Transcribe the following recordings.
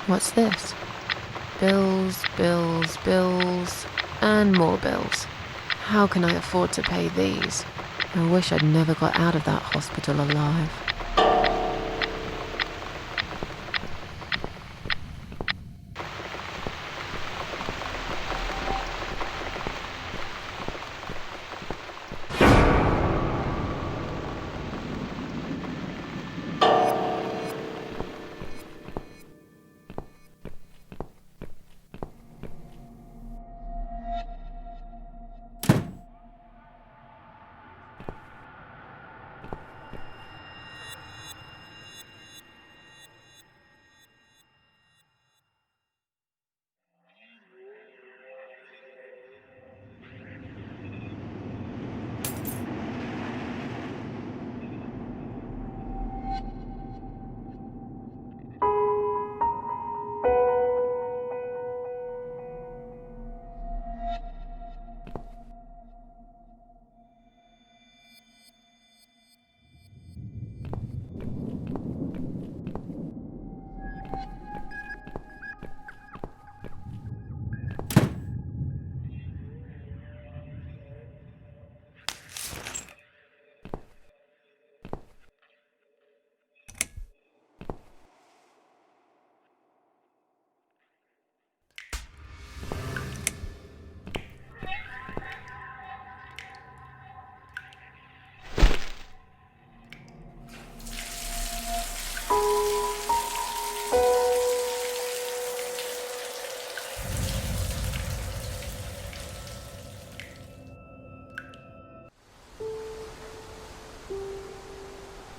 What's this? Bills, bills, bills, and more bills. How can I afford to pay these? I wish I'd never got out of that hospital alive.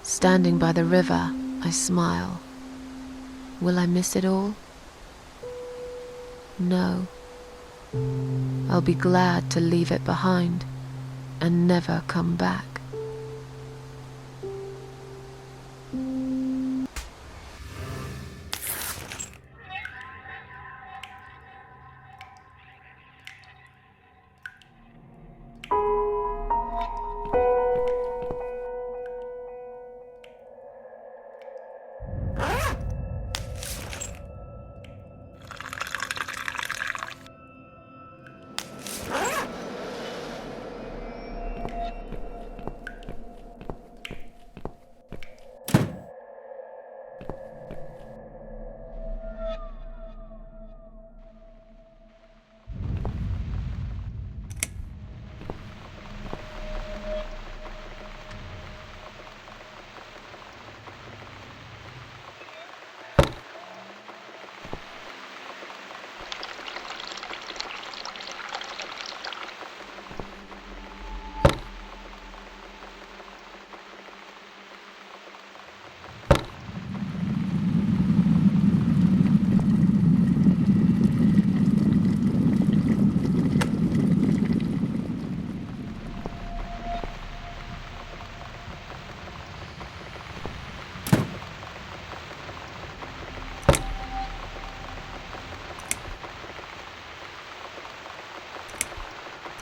Standing by the river, I smile. Will I miss it all? No. I'll be glad to leave it behind and never come back.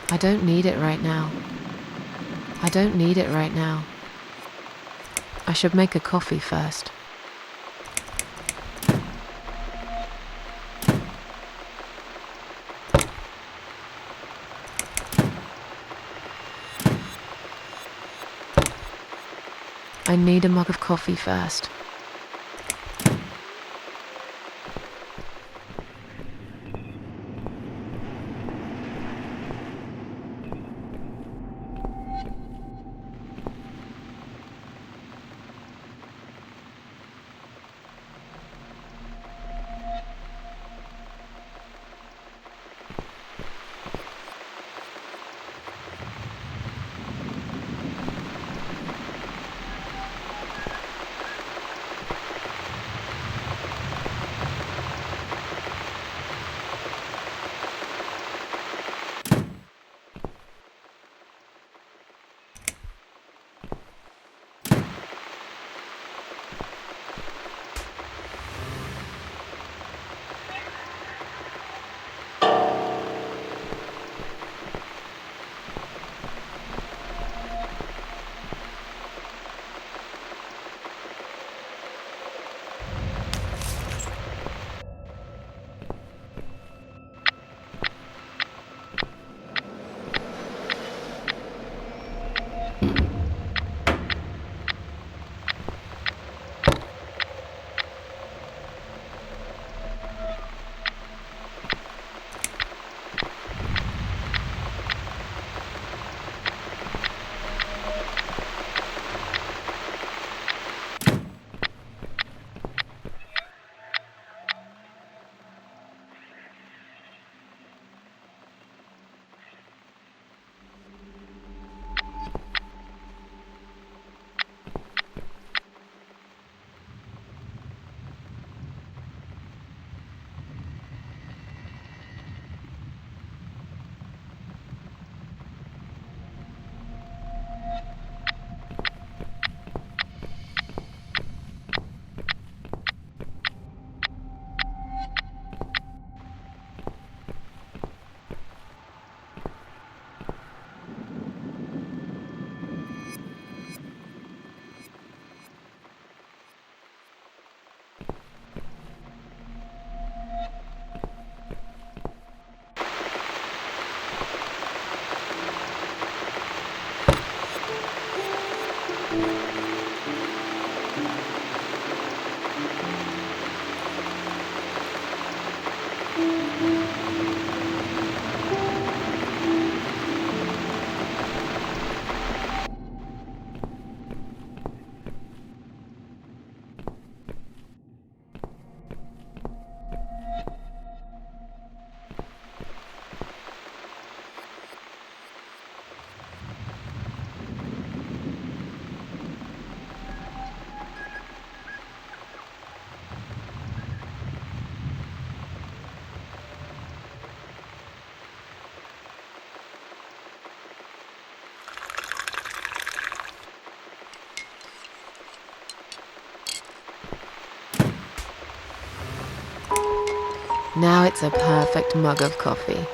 I don't need it right now. I don't need it right now. I should make a coffee first. I need a mug of coffee first. Now it's a perfect mug of coffee.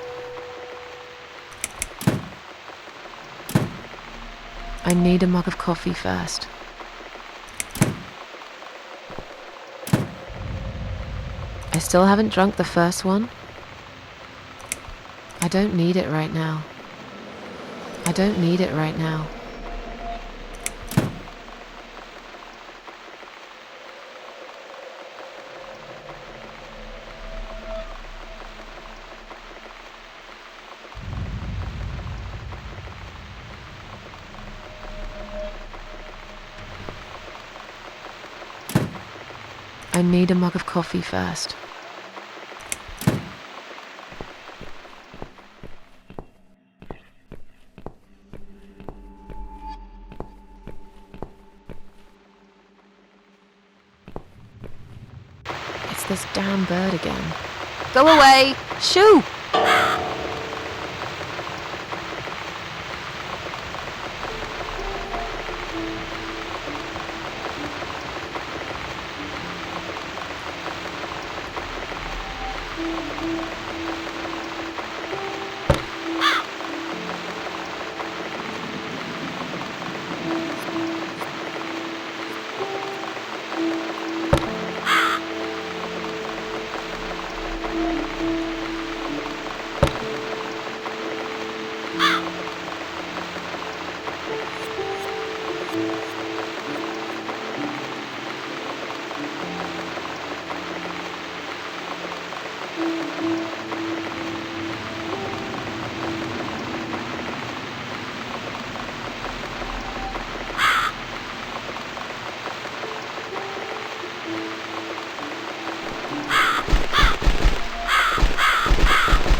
I need a mug of coffee first. I still haven't drunk the first one. I don't need it right now. I don't need it right now. I need a mug of coffee first. It's this damn bird again. Go away! Shoo!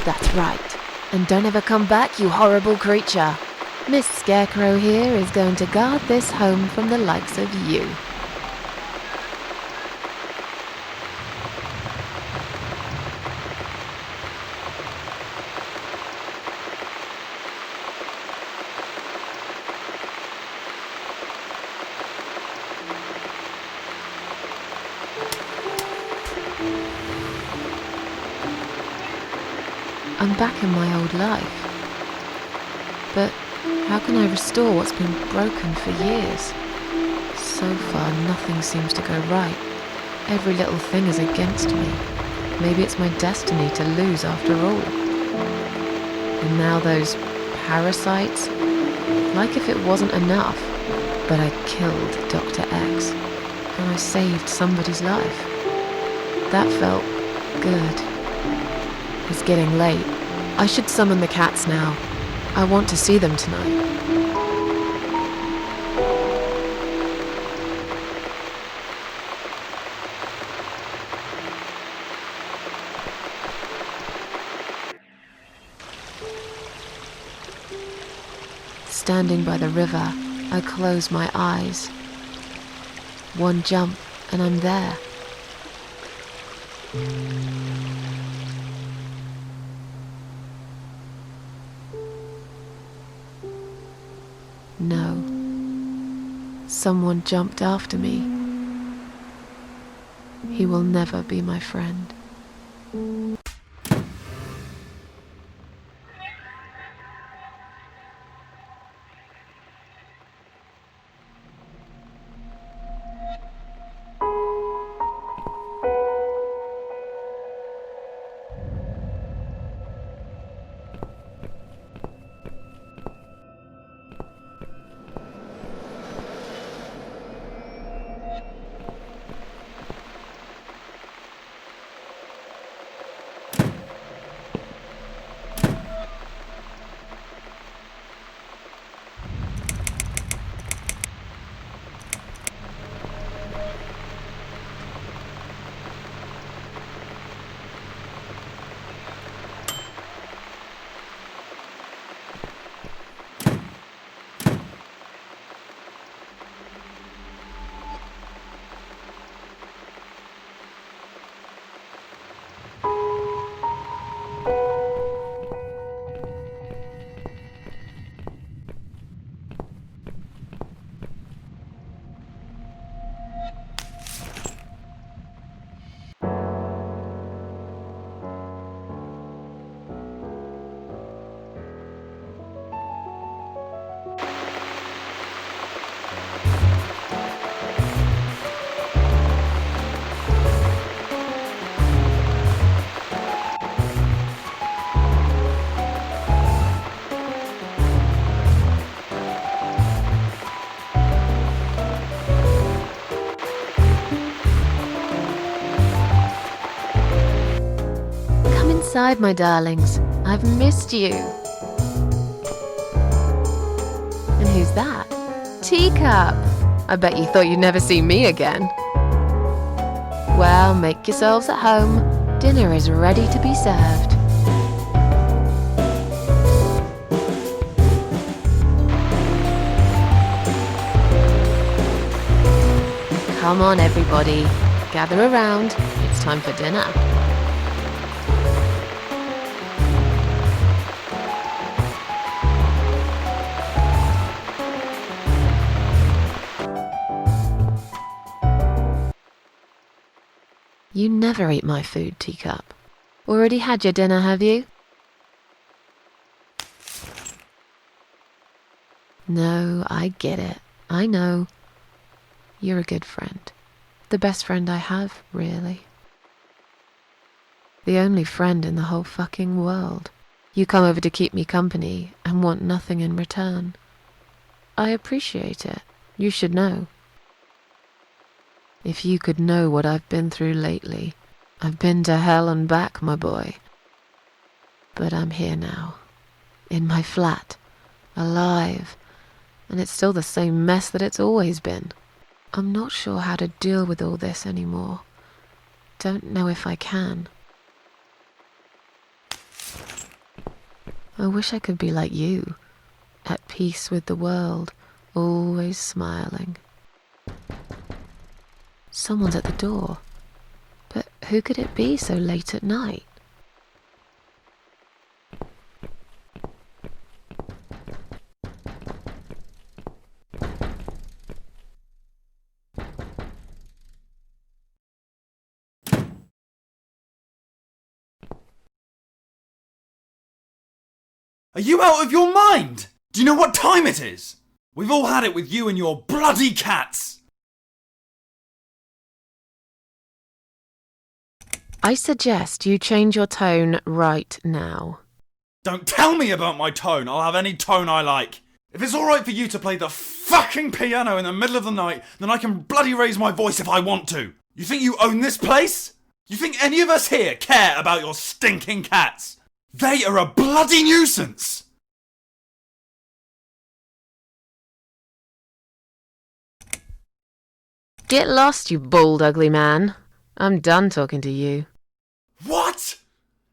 That's right. And don't ever come back, you horrible creature. Miss Scarecrow here is going to guard this home from the likes of you. I'm back in my old life. But how can I restore what's been broken for years? So far, nothing seems to go right. Every little thing is against me. Maybe it's my destiny to lose after all. And now those parasites, like if it wasn't enough. But I killed Dr. X, and I saved somebody's life. That felt good. It's getting late. I should summon the cats now. I want to see them tonight. Standing by the river, I close my eyes. One jump, and I'm there. No. Someone jumped after me. He will never be my friend. inside, my darlings. I've missed you. And who's that? Teacup! I bet you thought you'd never see me again. Well, make yourselves at home. Dinner is ready to be served. Come on, everybody. Gather around. It's time for dinner. You never eat my food, Teacup. Already had your dinner, have you? No, I get it. I know. You're a good friend. The best friend I have, really. The only friend in the whole fucking world. You come over to keep me company and want nothing in return. I appreciate it. You should know. If you could know what I've been through lately. I've been to hell and back, my boy. But I'm here now. In my flat. Alive. And it's still the same mess that it's always been. I'm not sure how to deal with all this anymore. Don't know if I can. I wish I could be like you. At peace with the world. Always smiling. Someone's at the door. But who could it be so late at night? Are you out of your mind? Do you know what time it is? We've all had it with you and your bloody cats. I suggest you change your tone right now. Don't tell me about my tone. I'll have any tone I like. If it's alright for you to play the fucking piano in the middle of the night, then I can bloody raise my voice if I want to. You think you own this place? You think any of us here care about your stinking cats? They are a bloody nuisance! Get lost, you bald, ugly man. I'm done talking to you. What?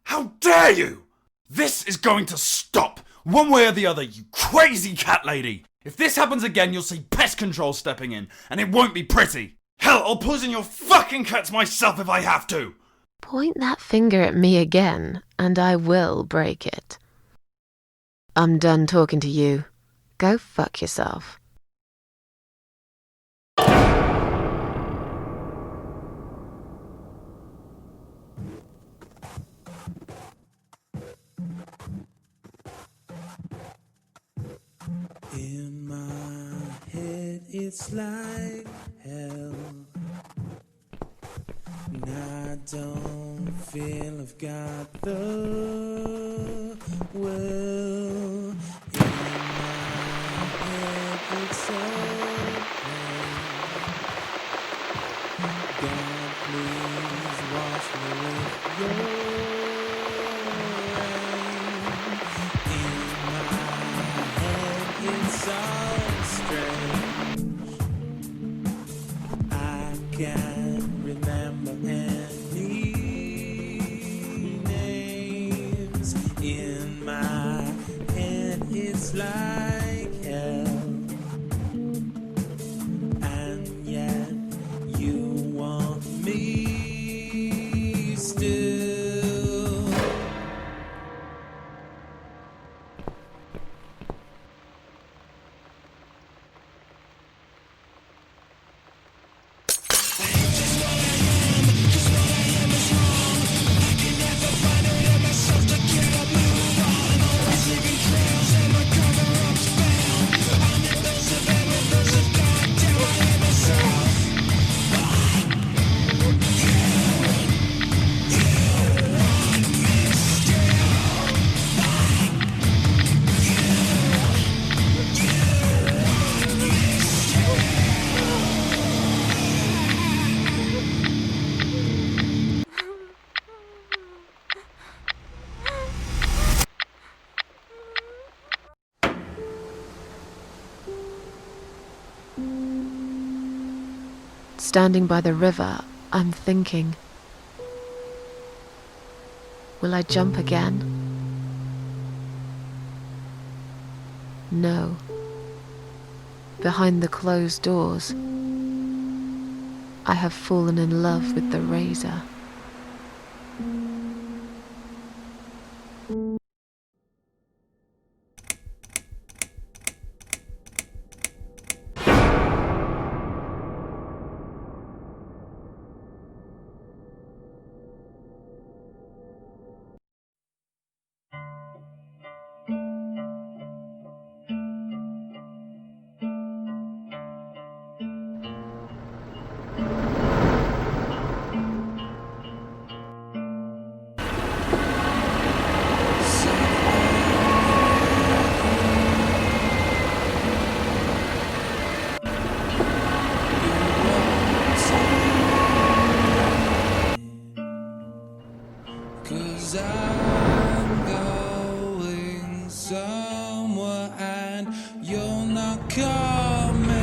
How dare you? This is going to stop, one way or the other, you crazy cat lady. If this happens again, you'll see pest control stepping in, and it won't be pretty. Hell, I'll poison your fucking cats myself if I have to. Point that finger at me again, and I will break it. I'm done talking to you. Go fuck yourself. In my head it's like hell, and I don't feel I've got the will. In my head it's so plain. God, please wash me with your rain. In my head it's so strange. I can't remember any names. In my head it's like hell, and yet you want me still. Standing by the river, I'm thinking, will I jump again? No. Behind the closed doors, I have fallen in love with the razor. Cause I'm going somewhere and you're not coming.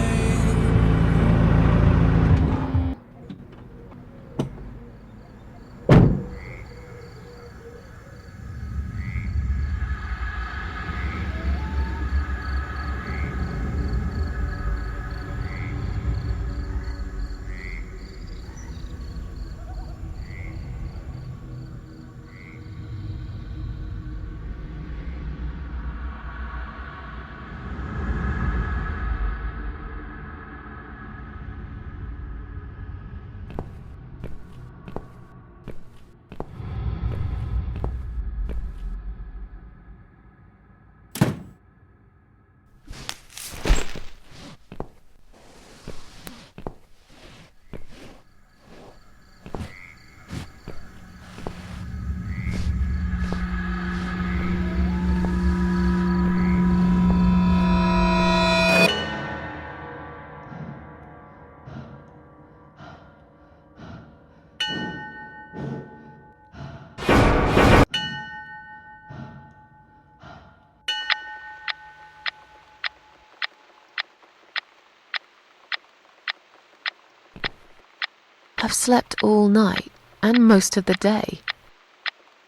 I've slept all night and most of the day.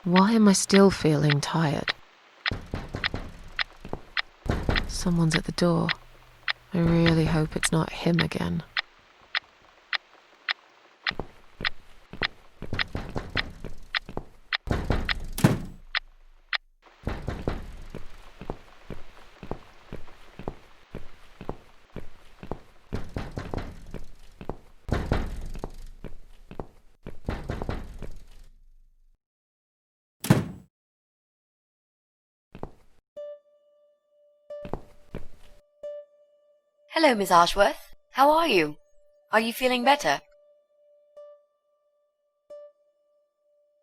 Why am I still feeling tired? Someone's at the door. I really hope it's not him again. Hello, Miss Ashworth. How are you? Are you feeling better?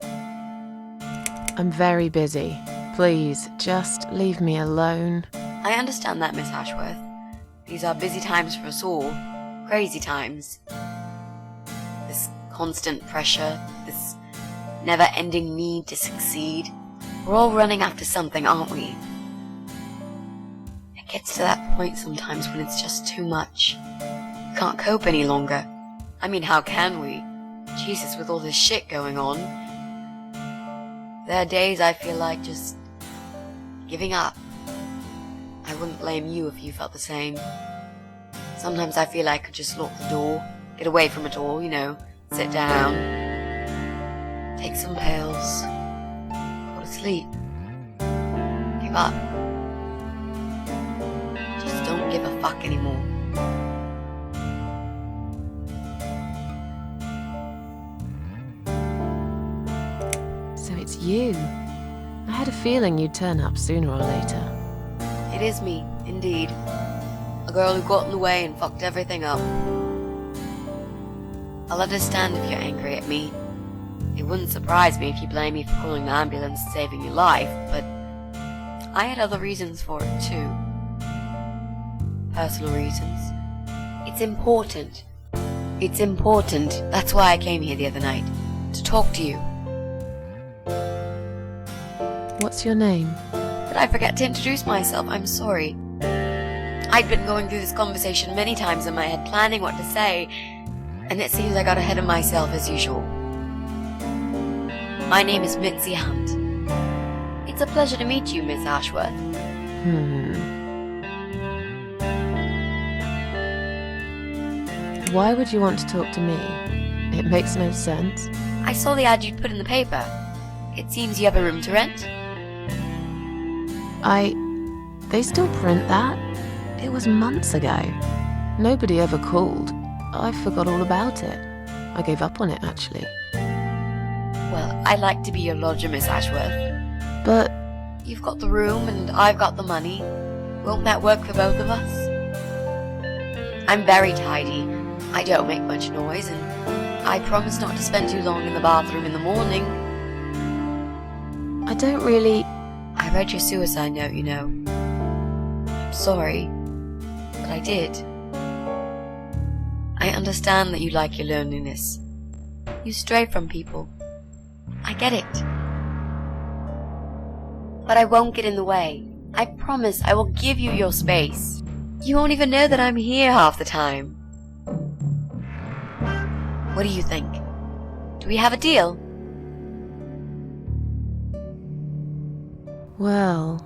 I'm very busy. Please, just leave me alone. I understand that, Miss Ashworth. These are busy times for us all. Crazy times. This constant pressure, this never-ending need to succeed. We're all running after something, aren't we? It gets to that point sometimes when it's just too much. We can't cope any longer. I mean, how can we? Jesus, with all this shit going on. There are days I feel like just giving up. I wouldn't blame you if you felt the same. Sometimes I feel like I could just lock the door, get away from it all, sit down, take some pills, go to sleep, give up. Just don't give a fuck anymore. So it's you. I had a feeling you'd turn up sooner or later. It is me, indeed. A girl who got in the way and fucked everything up. I'll understand if you're angry at me. It wouldn't surprise me if you blame me for calling the ambulance and saving your life, but I had other reasons for it too. Personal reasons. It's important. It's important. That's why I came here the other night. To talk to you. What's your name? Did I forget to introduce myself? I'm sorry. I'd been going through this conversation many times in my head, planning what to say. and it seems I got ahead of myself as usual. My name is Mitzi Hunt. It's a pleasure to meet you, Miss Ashworth. Why would you want to talk to me? It makes no sense. I saw the ad you'd put in the paper. It seems you have a room to rent. They still print that? It was months ago. Nobody ever called. I forgot all about it. I gave up on it, actually. Well, I'd like to be your lodger, Miss Ashworth. But You've got the room and I've got the money. Won't that work for both of us? I'm very tidy. I don't make much noise, and I promise not to spend too long in the bathroom in the morning. I don't really... I read your suicide note, you know. I'm sorry, but I did. I understand that you like your loneliness. You stray from people. I get it. But I won't get in the way. I promise I will give you your space. You won't even know that I'm here half the time. What do you think? Do we have a deal? Well,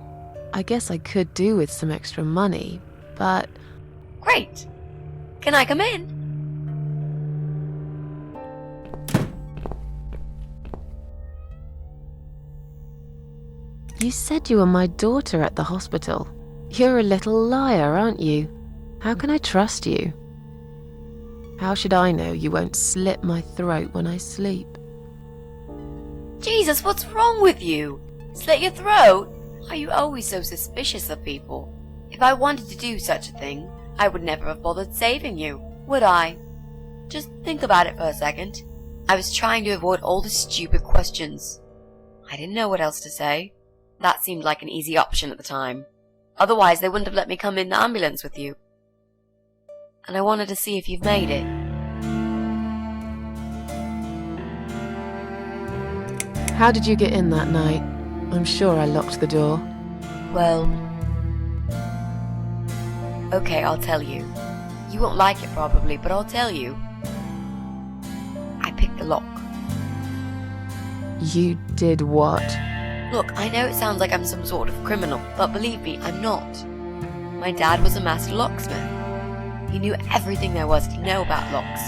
I guess I could do with some extra money, but... Great. Can I come in? You said you were my daughter at the hospital. You're a little liar, aren't you? How can I trust you? How should I know you won't slit my throat when I sleep? Jesus, what's wrong with you? Slit your throat? Are you always so suspicious of people? If I wanted to do such a thing, I would never have bothered saving you, would I? Just think about it for a second. I was trying to avoid all the stupid questions. I didn't know what else to say. That seemed like an easy option at the time. Otherwise, they wouldn't have let me come in the ambulance with you. And I wanted to see if you've made it. How did you get in that night? I'm sure I locked the door. Well... Okay, I'll tell you. You won't like it probably, but I'll tell you. I picked the lock. You did what? Look, I know it sounds like I'm some sort of criminal, but believe me, I'm not. My dad was a master locksmith. He knew everything there was to know about locks.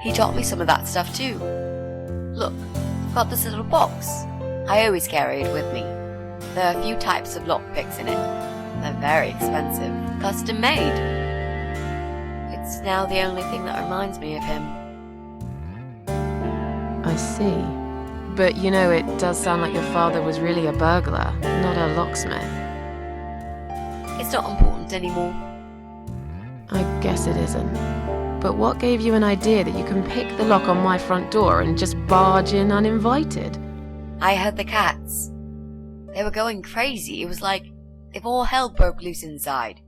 He taught me some of that stuff too. Look, I've got this little box. I always carry it with me. There are a few types of lockpicks in it. They're very expensive, custom made. It's now the only thing that reminds me of him. I see. But you know, it does sound like your father was really a burglar, not a locksmith. It's not important anymore. I guess it isn't. But what gave you an idea that you can pick the lock on my front door and just barge in uninvited? I heard the cats. They were going crazy. It was like if all hell broke loose inside.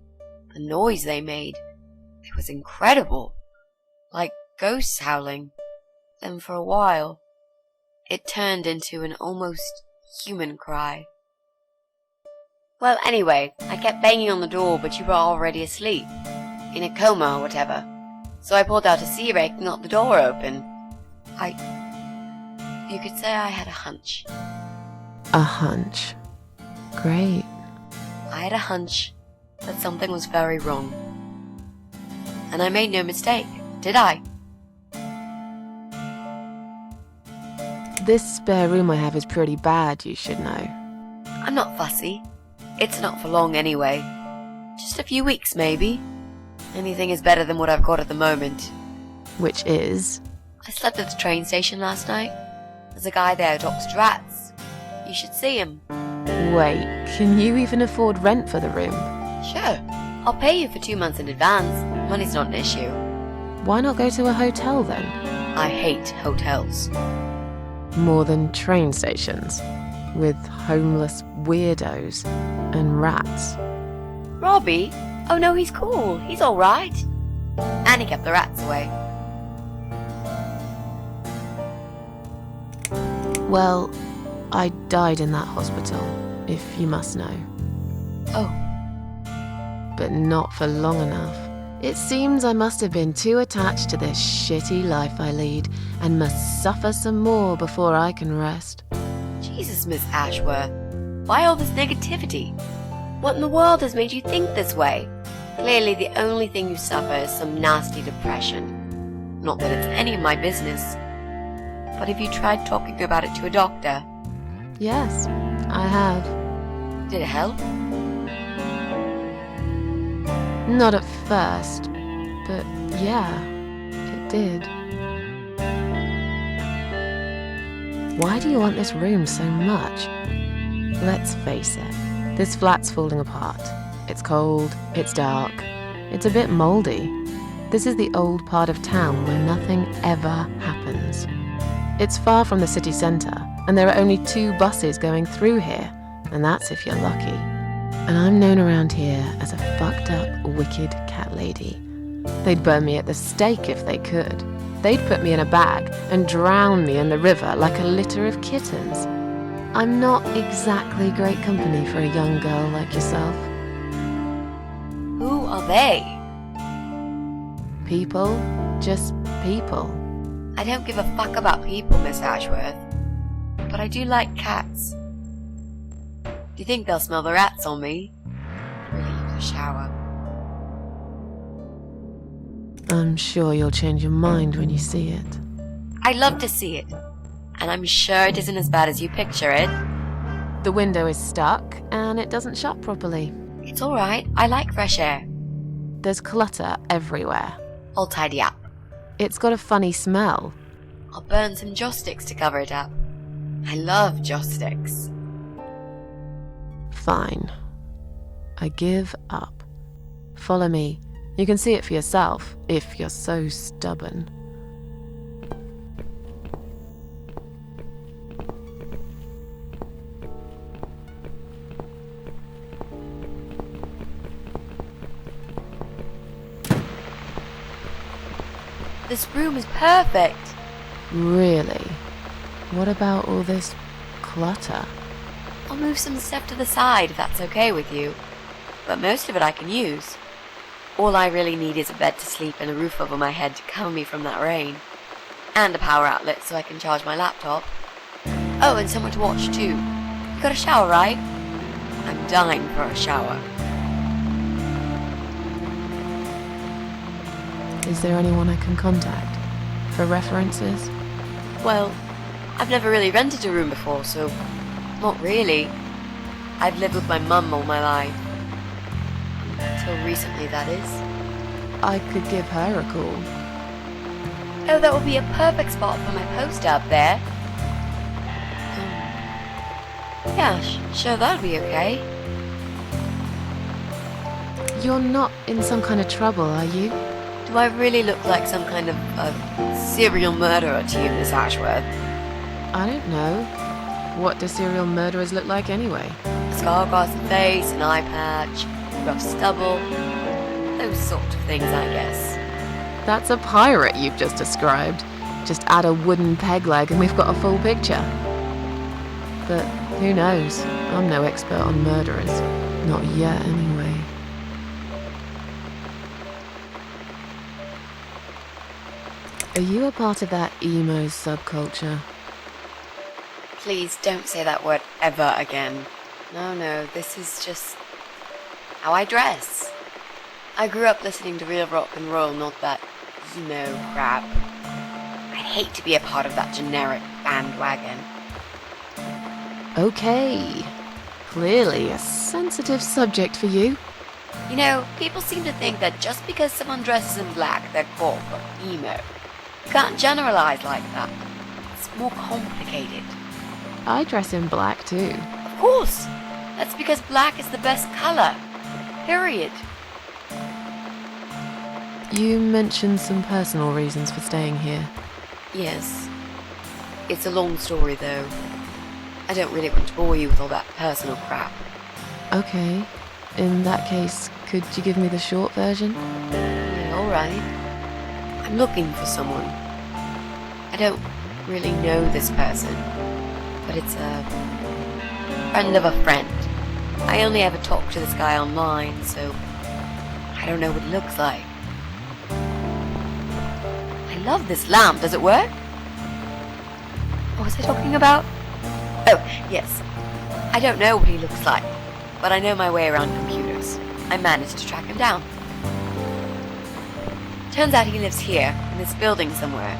The noise they made, it was incredible. Like ghosts howling. Then for a while, it turned into an almost human cry. Well, anyway, I kept banging on the door, but you were already asleep. In a coma or whatever. So I pulled out a sea rake and got the door open. You could say I had a hunch. A hunch. Great. I had a hunch that something was very wrong. And I made no mistake, did I? This spare room I have is pretty bad, you should know. I'm not fussy. It's not for long anyway. Just a few weeks, maybe. Anything is better than what I've got at the moment. Which is? I slept at the train station last night. There's a guy there who talks to rats. You should see him. Wait, can you even afford rent for the room? Sure. I'll pay you for 2 months in advance. Money's not an issue. Why not go to a hotel then? I hate hotels. More than train stations, with homeless weirdos and rats. Robbie? Oh no, he's cool. He's alright. And he kept the rats away. Well, I died in that hospital, if you must know. Oh. But not for long enough. It seems I must have been too attached to this shitty life I lead and must suffer some more before I can rest. Jesus, Miss Ashworth. Why all this negativity? What in the world has made you think this way? Clearly the only thing you suffer is some nasty depression. Not that it's any of my business. But have you tried talking about it to a doctor? Yes, I have. Did it help? Not at first, but yeah, it did. Why do you want this room so much? Let's face it, this flat's falling apart. It's cold, it's dark, it's a bit mouldy. This is the old part of town where nothing ever happens. It's far from the city centre, and there are only 2 buses going through here, and that's if you're lucky. And I'm known around here as a fucked up, wicked cat lady. They'd burn me at the stake if they could. They'd put me in a bag and drown me in the river like a litter of kittens. I'm not exactly great company for a young girl like yourself. Who are they? People, just people. I don't give a fuck about people, Miss Ashworth. But I do like cats. Do you think they'll smell the rats on me? I'd really use a shower. I'm sure you'll change your mind when you see it. I'd love to see it. And I'm sure it isn't as bad as you picture it. The window is stuck and it doesn't shut properly. It's alright, I like fresh air. There's clutter everywhere. I'll tidy up. It's got a funny smell. I'll burn some joss sticks to cover it up. I love joss sticks. Fine. I give up. Follow me. You can see it for yourself, if you're so stubborn. This room is perfect. Really? What about all this clutter? I'll move some stuff to the side if that's okay with you. But most of it I can use. All I really need is a bed to sleep and a roof over my head to cover me from that rain. And a power outlet so I can charge my laptop. Oh, and someone to watch too. You got a shower, right? I'm dying for a shower. Is there anyone I can contact? For references? Well, I've never really rented a room before, so not really. I've lived with my mum all my life. Until recently, that is. I could give her a call. Oh, that would be a perfect spot for my poster up there. Yeah, sure, that'd be okay. You're not in some kind of trouble, are you? Do I really look like some kind of serial murderer to you, Miss Ashworth? I don't know. What do serial murderers look like anyway? A scar across the face, an eye patch, rough stubble, those sort of things, I guess. That's a pirate you've just described. Just add a wooden peg leg and we've got a full picture. But who knows? I'm no expert on murderers. Not yet, anyway. Are you a part of that emo subculture? Please don't say that word ever again. No, this is just how I dress. I grew up listening to real rock and roll, not that emo crap. I'd hate to be a part of that generic bandwagon. Okay. Clearly a sensitive subject for you. You know, people seem to think that just because someone dresses in black, they're called emo. You can't generalize like that. It's more complicated. I dress in black too. Of course! That's because black is the best color. Period. You mentioned some personal reasons for staying here. Yes. It's a long story though. I don't really want to bore you with all that personal crap. Okay. In that case, could you give me the short version? Yeah, alright. I'm looking for someone. I don't really know this person, but it's a friend of a friend. I only ever talk to this guy online, so I don't know what he looks like. love this lamp. Does it work? What was I talking about? Oh, yes. I don't know what he looks like, but I know my way around computers. I managed to track him down. Turns out he lives here, in this building somewhere.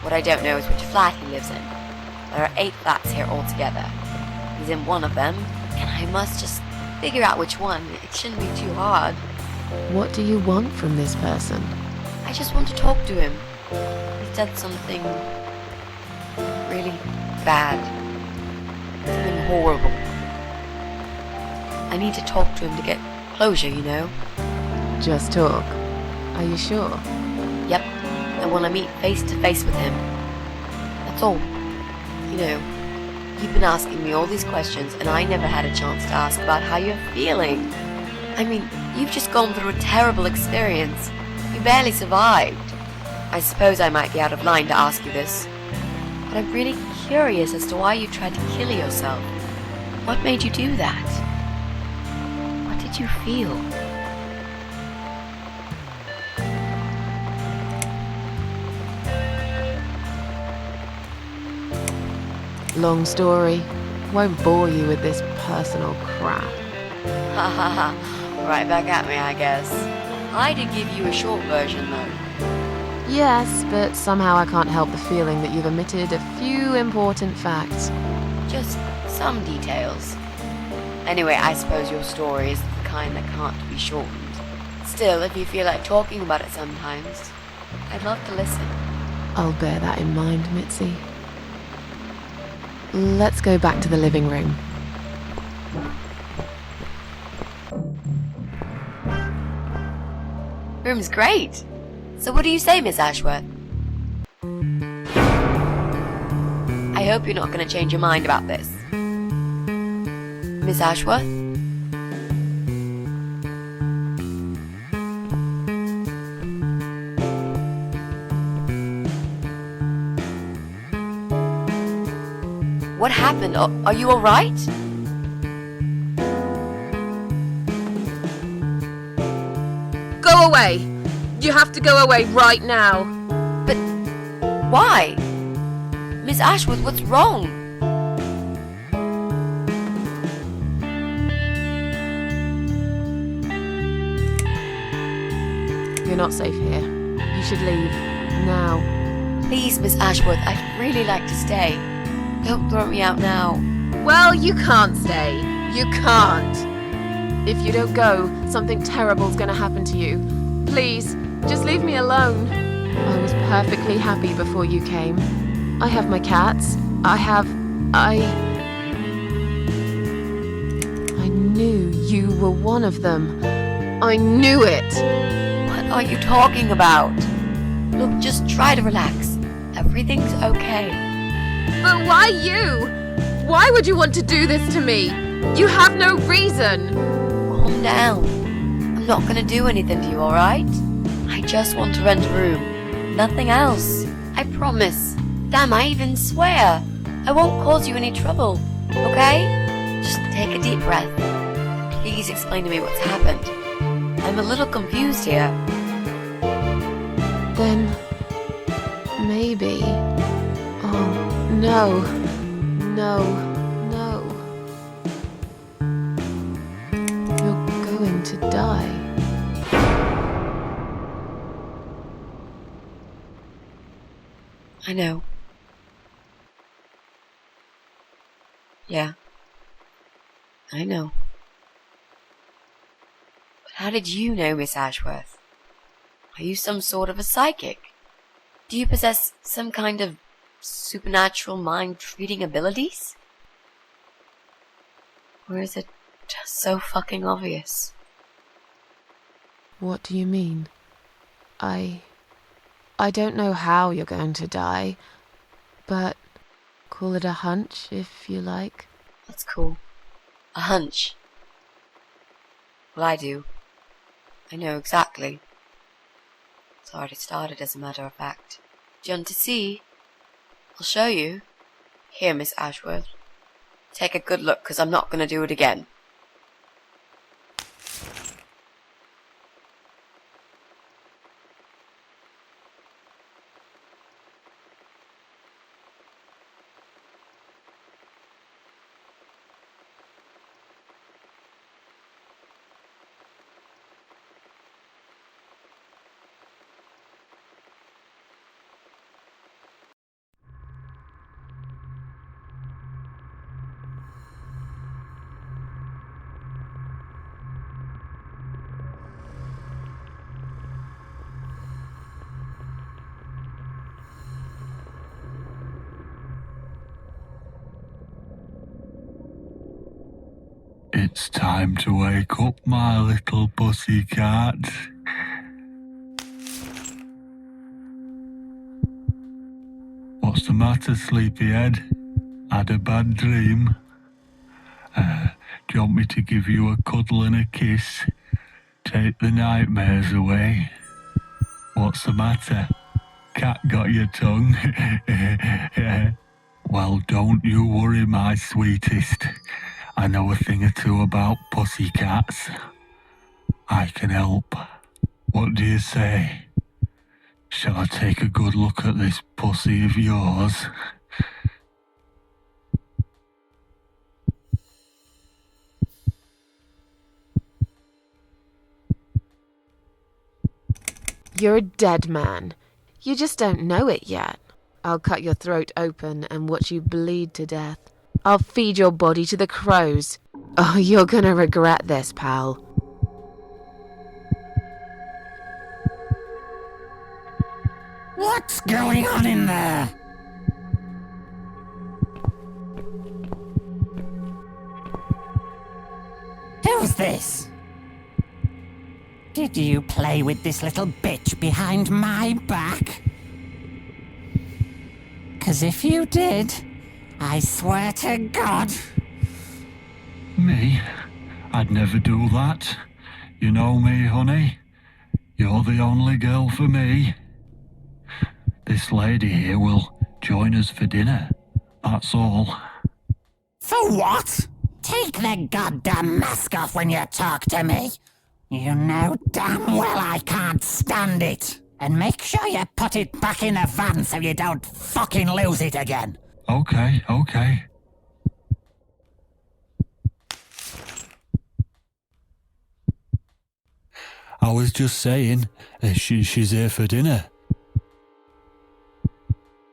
What I don't know is which flat he lives in. There are 8 flats here altogether. He's in one of them, and I must just figure out which one. It shouldn't be too hard. What do you want from this person? I just want to talk to him. He said something really bad. Something horrible. I need to talk to him to get closure, you know? Just talk. Are you sure? Yep. I want to meet face to face with him. That's all. You know, you've been asking me all these questions and I never had a chance to ask about how you're feeling. I mean, you've just gone through a terrible experience. You barely survived. I suppose I might be out of line to ask you this, but I'm really curious as to why you tried to kill yourself. What made you do that? What did you feel? Long story. Won't bore you with this personal crap. Ha ha ha. Right back at me, I guess. I did give you a short version, though. Yes, but somehow I can't help the feeling that you've omitted a few important facts. Just some details. Anyway, I suppose your story is the kind that can't be shortened. Still, if you feel like talking about it sometimes, I'd love to listen. I'll bear that in mind, Mitzi. Let's go back to the living room. Room's great. So what do you say, Miss Ashworth? I hope you're not going to change your mind about this. Miss Ashworth? What happened? Are you alright? Go away! You have to go away right now. But why? Miss Ashworth, what's wrong? You're not safe here. You should leave. Now. Please, Miss Ashworth, I'd really like to stay. Don't throw me out now. Well, you can't stay. You can't. If you don't go, something terrible's gonna happen to you. Please, just leave me alone. I was perfectly happy before you came. I have my cats. I knew you were one of them. I knew it. What are you talking about? Look, just try to relax. Everything's okay. But why you? Why would you want to do this to me? You have no reason. Calm down. I'm not gonna do anything to you, alright? I just want to rent a room. Nothing else. I promise. Damn, I even swear. I won't cause you any trouble. Okay? Just take a deep breath. Please explain to me what's happened. I'm a little confused here. Then maybe. Oh, no. No. No. You're going to die. I know. Yeah. I know. But how did you know, Miss Ashworth? Are you some sort of a psychic? Do you possess some kind of supernatural mind-reading abilities? Or is it just so fucking obvious? What do you mean? I don't know how you're going to die, but call it a hunch if you like. That's cool. A hunch. Well, I do. I know exactly. It's already started, as a matter of fact. Do you want to see? I'll show you. Here, Miss Ashworth. Take a good look, 'cause I'm not going to do it again. It's time to wake up, my little pussycat. What's the matter, sleepyhead? Had a bad dream? Do you want me to give you a cuddle and a kiss? Take the nightmares away? What's the matter? Cat got your tongue? Well, don't you worry, my sweetest. I know a thing or two about pussycats. I can help. What do you say? Shall I take a good look at this pussy of yours? You're a dead man. You just don't know it yet. I'll cut your throat open and watch you bleed to death. I'll feed your body to the crows. Oh, you're gonna regret this, pal. What's going on in there? Who's this? Did you play with this little bitch behind my back? 'Cause if you did, I swear to God... Me? I'd never do that. You know me, honey. You're the only girl for me. This lady here will join us for dinner. That's all. For what? Take the goddamn mask off when you talk to me. You know damn well I can't stand it. And make sure you put it back in the van so you don't fucking lose it again. Okay. I was just saying, she's here for dinner.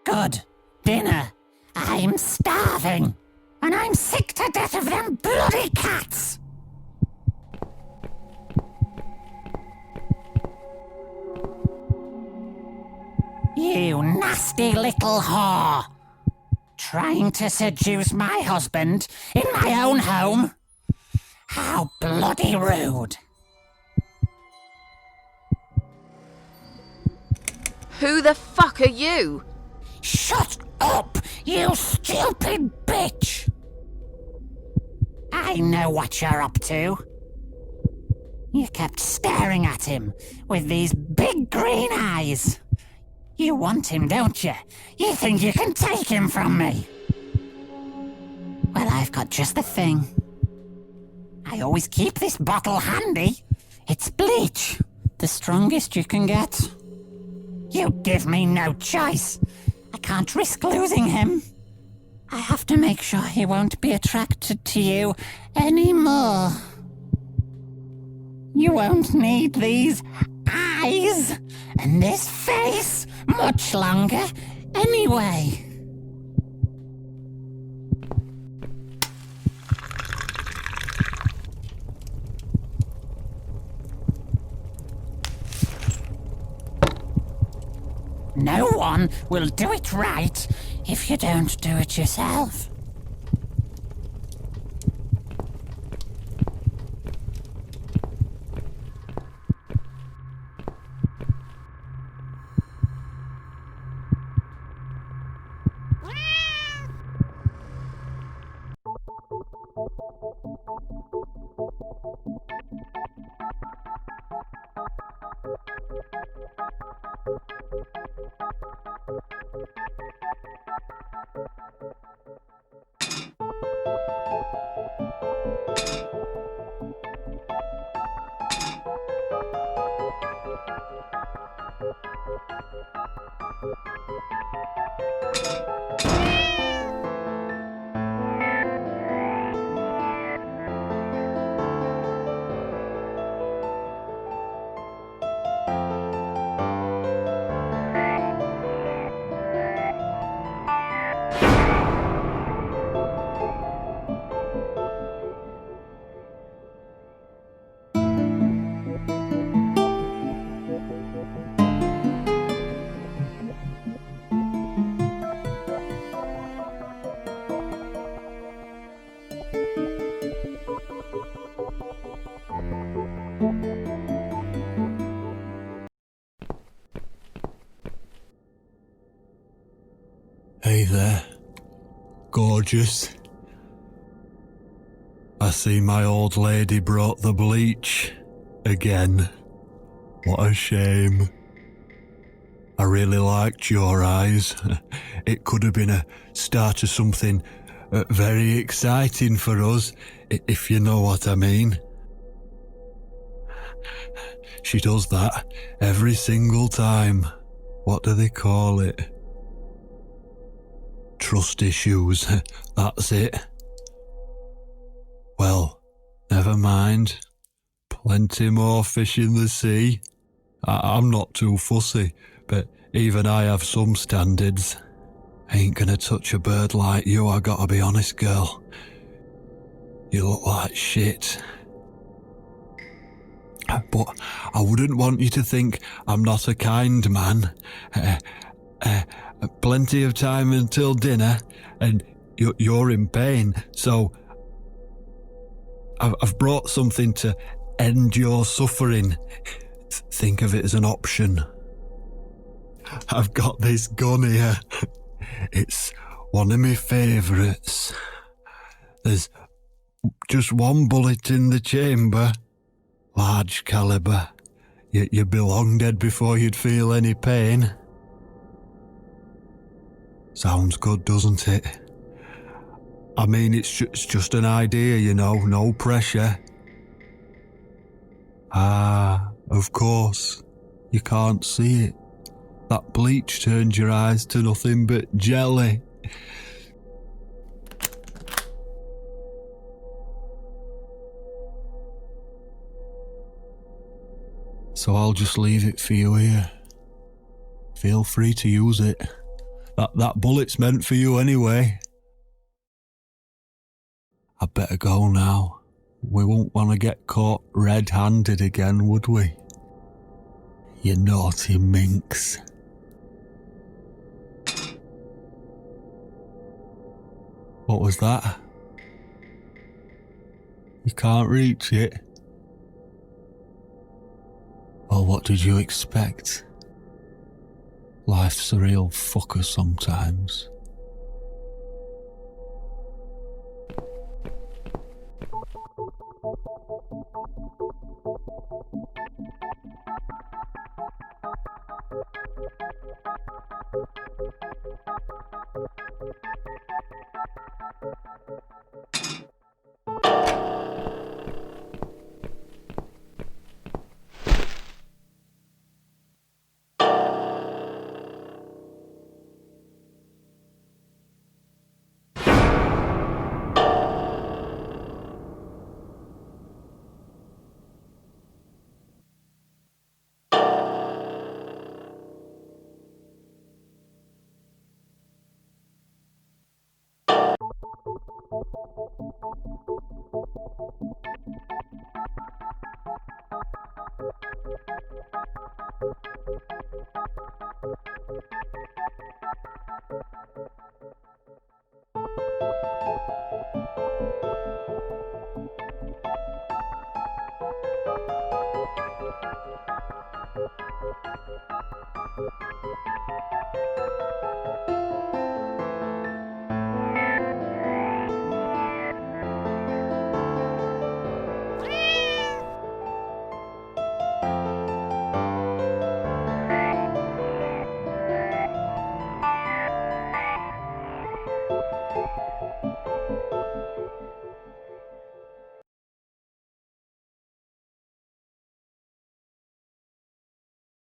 Good. Dinner. I'm starving. And I'm sick to death of them bloody cats. You nasty little whore. Trying to seduce my husband in my own home? How bloody rude. Who the fuck are you? Shut up, you stupid bitch! I know what you're up to. You kept staring at him with these big green eyes. You want him, don't you? You think you can take him from me? Well, I've got just the thing. I always keep this bottle handy. It's bleach, the strongest you can get. You give me no choice. I can't risk losing him. I have to make sure he won't be attracted to you anymore. You won't need these eyes and this face much longer anyway. No one will do it right if you don't do it yourself. Hey there, gorgeous. I see my old lady brought the bleach again. What a shame. I really liked your eyes. It could have been a start of something very exciting for us, if you know what I mean. She does that every single time. What do they call it? Trust issues, that's it. Well, never mind. Plenty more fish in the sea. I'm not too fussy, but even I have some standards. Ain't gonna touch a bird like you, I gotta be honest, girl. You look like shit. But I wouldn't want you to think I'm not a kind man. Plenty of time until dinner, and you're in pain, so I've brought something to end your suffering. Think of it as an option. I've got this gun here. It's one of my favourites. There's just one bullet in the chamber. Large caliber. You'd be long dead before you'd feel any pain. Sounds good, doesn't it? I mean, it's just an idea, you know, no pressure. Ah, of course. You can't see it. That bleach turned your eyes to nothing but jelly. So I'll just leave it for you here. Feel free to use it. That bullet's meant for you anyway. I'd better go now. We won't want to get caught red-handed again, would we? You naughty minx. What was that? You can't reach it? Well, what did you expect? Life's a real fucker sometimes.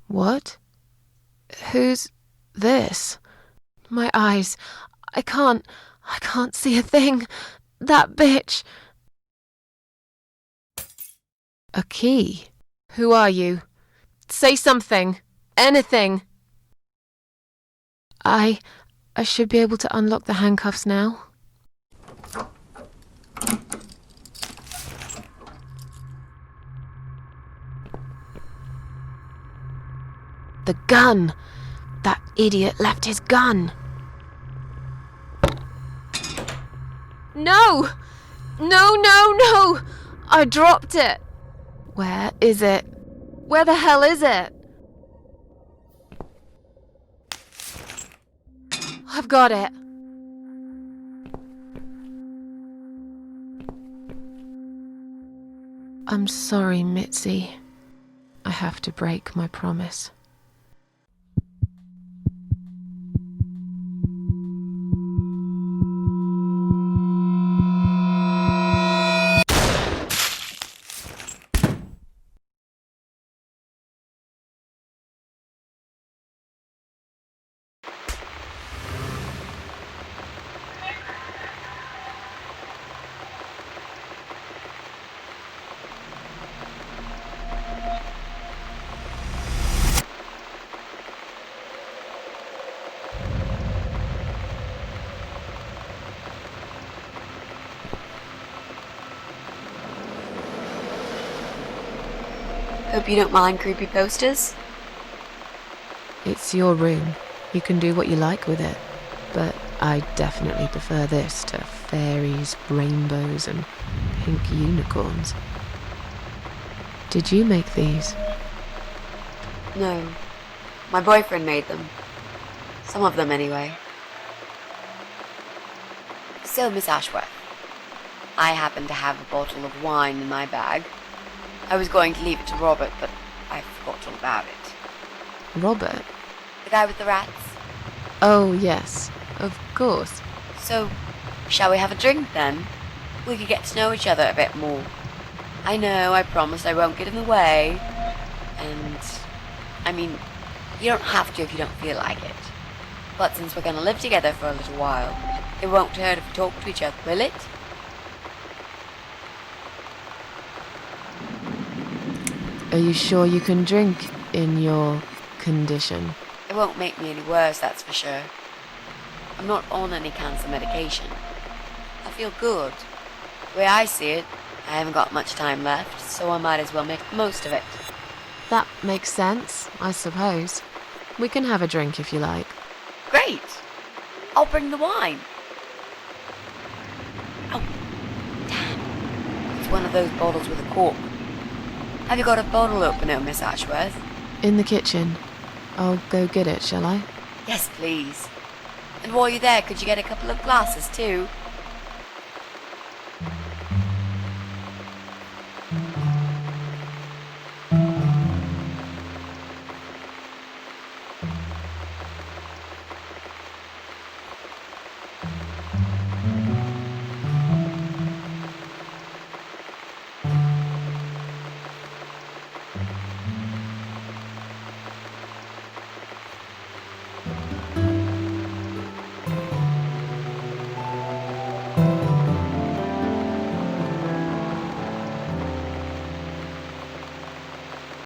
What? Who's this? My eyes. I can't see a thing. That bitch. A key? Who are you? Say something. Anything. I should be able to unlock the handcuffs now. The gun! That idiot left his gun! No! No! I dropped it! Where is it? Where the hell is it? I've got it. I'm sorry, Mitzi. I have to break my promise. Hope you don't mind creepy posters. It's your room. You can do what you like with it. But I definitely prefer this to fairies, rainbows, and pink unicorns. Did you make these? No. My boyfriend made them. Some of them, anyway. So, Miss Ashworth, I happen to have a bottle of wine in my bag. I was going to leave it to Robert, but I forgot all about it. Robert? The guy with the rats? Oh, yes. Of course. So, shall we have a drink then? We could get to know each other a bit more. I know, I promised I won't get in the way. And, I mean, you don't have to if you don't feel like it. But since we're going to live together for a little while, it won't hurt if we talk to each other, will it? Are you sure you can drink in your condition? It won't make me any worse, that's for sure. I'm not on any cancer medication. I feel good. The way I see it, I haven't got much time left, so I might as well make the most of it. That makes sense, I suppose. We can have a drink if you like. Great! I'll bring the wine. Oh, damn. It's one of those bottles with a cork. Have you got a bottle opener, Miss Ashworth? In the kitchen. I'll go get it, shall I? Yes, please. And while you're there, could you get a couple of glasses too?